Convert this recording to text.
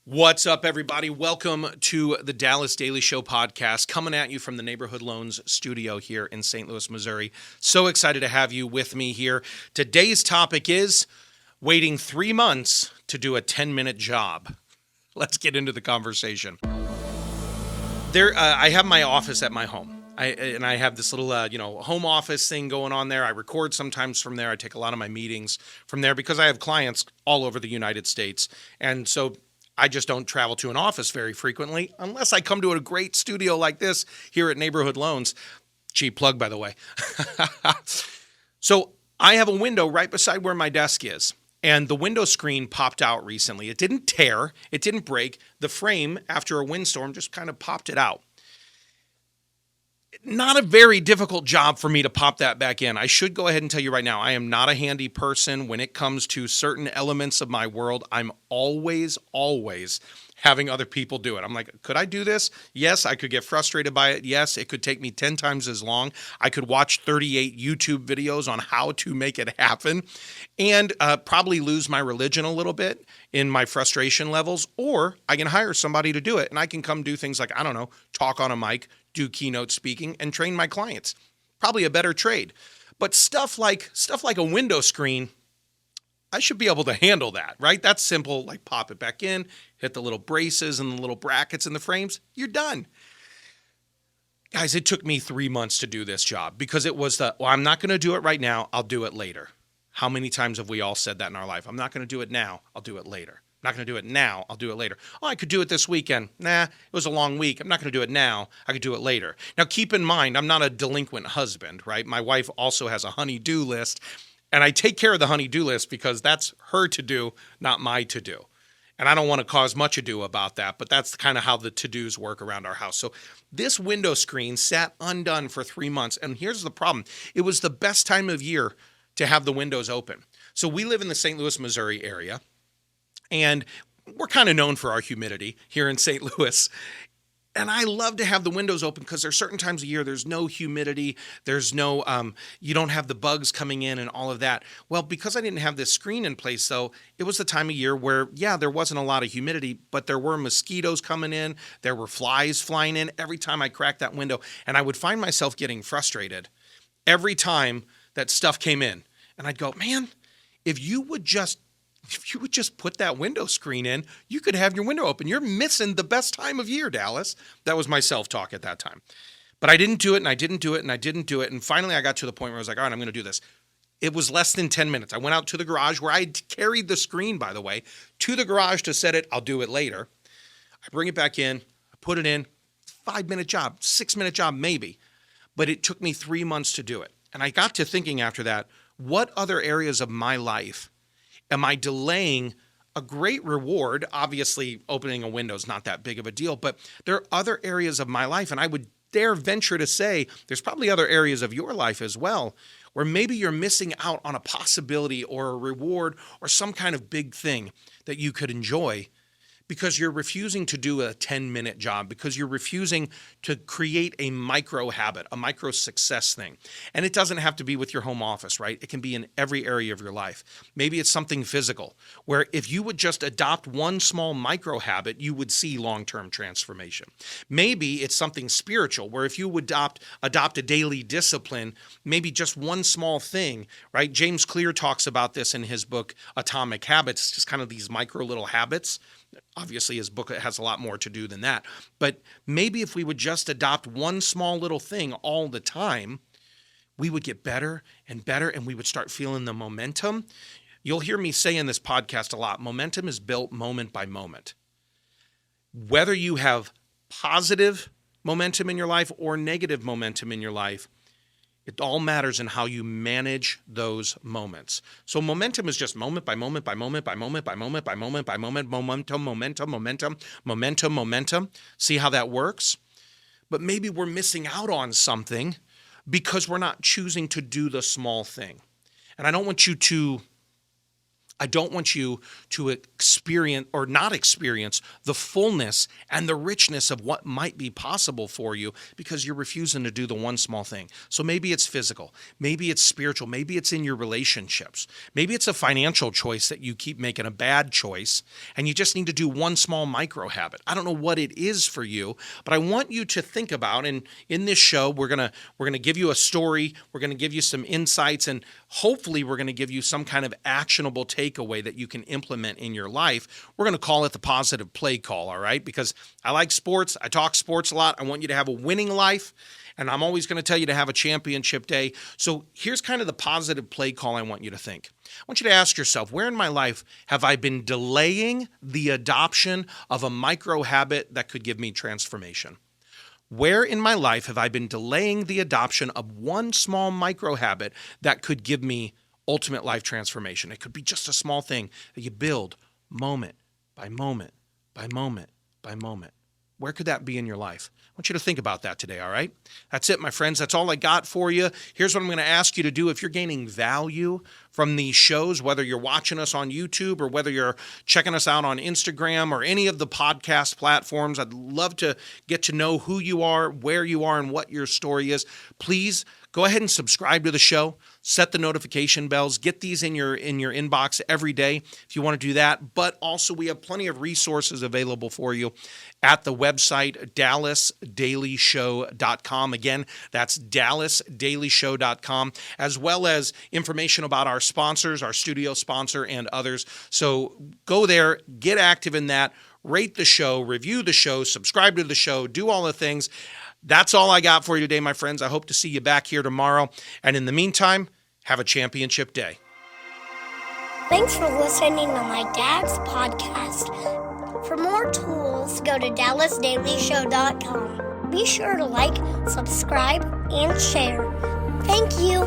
What's up, everybody? Welcome to the Dallas Daily Show podcast, coming at you from the Neighborhood Loans studio here in St. Louis, Missouri. So excited to have you with me here. Today's topic is waiting 3 months to do a 10-minute job. Let's get into the conversation. I have my office at my home. I have this little, home office thing going on there. I record sometimes from there. I take a lot of my meetings from there because I have clients all over the United States. And so I just don't travel to an office very frequently unless I come to a great studio like this here at Neighborhood Loans. Cheap plug, by the way. So I have a window right beside where my desk is. And the window screen popped out recently. It didn't tear. It didn't break. The frame, after a windstorm, just kind of popped it out. Not a very difficult job for me to pop that back in. I should go ahead and tell you right now, I am not a handy person when it comes to certain elements of my world. I'm always having other people do it. I'm like, could I do this? Yes, I could get frustrated by it. Yes, it could take me 10 times as long. I could watch 38 YouTube videos on how to make it happen and probably lose my religion a little bit in my frustration levels, or I can hire somebody to do it and I can come do things like, I don't know, talk on a mic, do keynote speaking, and train my clients. Probably a better trade. But stuff like a window screen, I should be able to handle that, right? That's simple, like pop it back in, hit the little braces and the little brackets in the frames, you're done. Guys, it took me 3 months to do this job because it was I'm not going to do it right now, I'll do it later. How many times have we all said that in our life? I'm not going to do it now, I'll do it later. I'm not going to do it now, I'll do it later. Oh, I could do it this weekend. Nah, it was a long week. I'm not going to do it now, I could do it later. Now, keep in mind, I'm not a delinquent husband, right? My wife also has a honey-do list, and I take care of the honey-do list because that's her to-do, not my to-do. And I don't want to cause much ado about that, but that's kind of how the to-dos work around our house. So this window screen sat undone for 3 months, and here's the problem. It was the best time of year to have the windows open. So we live in the St. Louis, Missouri area, and we're kind of known for our humidity here in St. Louis. And I love to have the windows open because there's certain times of year there's no humidity, there's no, you don't have the bugs coming in and all of that. Well, because I didn't have this screen in place, though, it was the time of year where, yeah, there wasn't a lot of humidity, but there were mosquitoes coming in, there were flies flying in every time I cracked that window. And I would find myself getting frustrated every time that stuff came in. And I'd go, man, if you would just put that window screen in, you could have your window open. You're missing the best time of year, Dallas. That was my self-talk at that time. But I didn't do it, and I didn't do it, and I didn't do it. And finally, I got to the point where I was like, all right, I'm going to do this. It was less than 10 minutes. I went out to the garage where I carried the screen, by the way, to the garage to set it. I'll do it later. I bring it back in. I put it in. 5-minute job, 6-minute job, maybe. But it took me 3 months to do it. And I got to thinking after that, what other areas of my life am I delaying a great reward? Obviously, opening a window is not that big of a deal, but there are other areas of my life, and I would dare venture to say there's probably other areas of your life as well, where maybe you're missing out on a possibility or a reward or some kind of big thing that you could enjoy because you're refusing to do a 10-minute job, because you're refusing to create a micro habit, a micro success thing. And it doesn't have to be with your home office, right? It can be in every area of your life. Maybe it's something physical, where if you would just adopt one small micro habit, you would see long-term transformation. Maybe it's something spiritual, where if you would adopt a daily discipline, maybe just one small thing, right? James Clear talks about this in his book, Atomic Habits, just kind of these micro little habits. Obviously, his book has a lot more to do than that. But maybe if we would just adopt one small little thing all the time, we would get better and better, and we would start feeling the momentum. You'll hear me say in this podcast a lot, momentum is built moment by moment. Whether you have positive momentum in your life or negative momentum in your life, it all matters in how you manage those moments. So momentum is just moment by moment by moment by moment by moment by moment by moment, momentum. See how that works? But maybe we're missing out on something because we're not choosing to do the small thing. And I don't want you to I don't want you to experience or not experience the fullness and the richness of what might be possible for you because you're refusing to do the one small thing. So maybe it's physical, maybe it's spiritual, maybe it's in your relationships, maybe it's a financial choice that you keep making a bad choice and you just need to do one small micro habit. I don't know what it is for you, but I want you to think about, and in this show, we're going to give you a story, we're going to give you some insights, and hopefully we're going to give you some kind of actionable takeaway that you can implement in your life. We're going to call it the positive play call, all right? Because I like sports. I talk sports a lot. I want you to have a winning life, and I'm always going to tell you to have a championship day. So here's kind of the positive play call I want you to think. I want you to ask yourself, where in my life have I been delaying the adoption of a micro habit that could give me transformation? Where in my life have I been delaying the adoption of one small micro habit that could give me ultimate life transformation? It could be just a small thing that you build moment by moment by moment by moment. Where could that be in your life? I want you to think about that today, all right? That's it, my friends. That's all I got for you. Here's what I'm going to ask you to do. If you're gaining value from these shows, whether you're watching us on YouTube or whether you're checking us out on Instagram or any of the podcast platforms, I'd love to get to know who you are, where you are, and what your story is. Please go ahead and subscribe to the show. Set the notification bells. Get these in your inbox every day if you want to do that. But also, we have plenty of resources available for you at the website dallasdailyshow.com. Again, that's dallasdailyshow.com, as well as information about our sponsors, our studio sponsor, and others. So go there, get active in that, rate the show, review the show, subscribe to the show, do all the things. That's all I got for you today, my friends. I hope to see you back here tomorrow. And in the meantime, have a championship day. Thanks for listening to my dad's podcast. For more tools, go to dallasdailyshow.com. Be sure to like, subscribe, and share. Thank you.